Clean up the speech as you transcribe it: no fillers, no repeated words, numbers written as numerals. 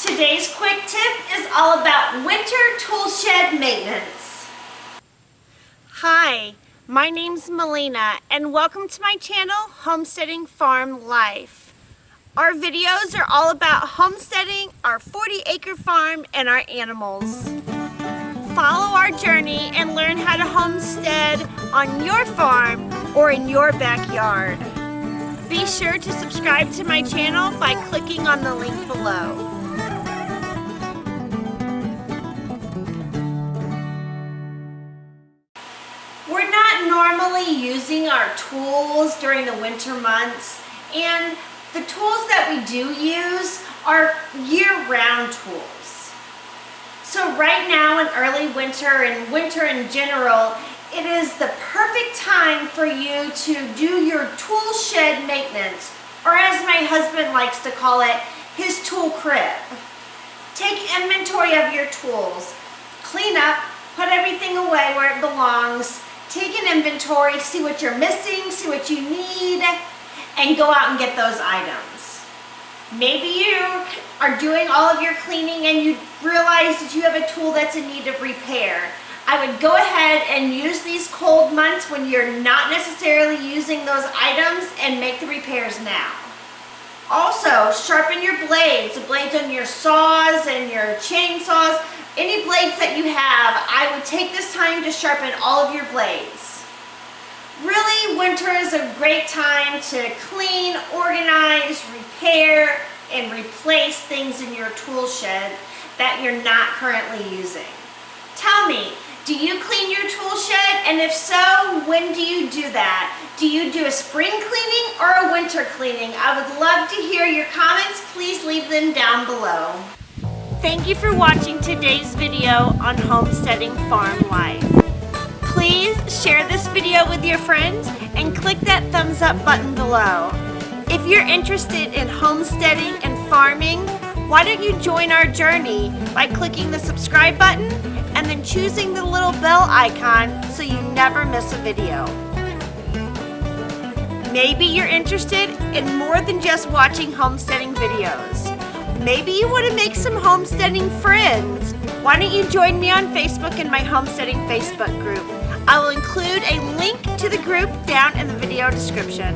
Today's quick tip is all about winter tool shed maintenance. Hi, my name's Melina and welcome to my channel, Homesteading Farm Life. Our videos are all about homesteading, our 40-acre farm, and our animals. Follow our journey and learn how to homestead on your farm or in your backyard. Be sure to subscribe to my channel by clicking on the link below. We're not normally using our tools during the winter months, and the tools that we do use are year-round tools. So right now in early winter and winter in general, it is the perfect time for you to do your tool shed maintenance, or as my husband likes to call it, his tool crib. Take inventory of your tools, clean up, put everything away where it belongs, take an inventory, see what you're missing, see what you need, and go out and get those items. Maybe you are doing all of your cleaning and you realize that you have a tool that's in need of repair. I would go ahead and use these cold months when you're not necessarily using those items and make the repairs now. Also, sharpen your blades, the blades on your saws and your chainsaws. Any blades that you have, I would take this time to sharpen all of your blades. Really, winter is a great time to clean, organize, repair, and replace things in your tool shed that you're not currently using. Tell me, do you clean your tool shed? And if so, when do you do that? Do you do a spring cleaning or a winter cleaning? I would love to hear your comments. Please leave them down below. Thank you for watching today's video on Homesteading Farm Life. Please share this video with your friends and click that thumbs up button below. If you're interested in homesteading and farming, why don't you join our journey by clicking the subscribe button and then choosing the little bell icon so you never miss a video. Maybe you're interested in more than just watching homesteading videos. Maybe you want to make some homesteading friends. Why don't you join me on Facebook in my homesteading Facebook group? I will include a link to the group down in the video description.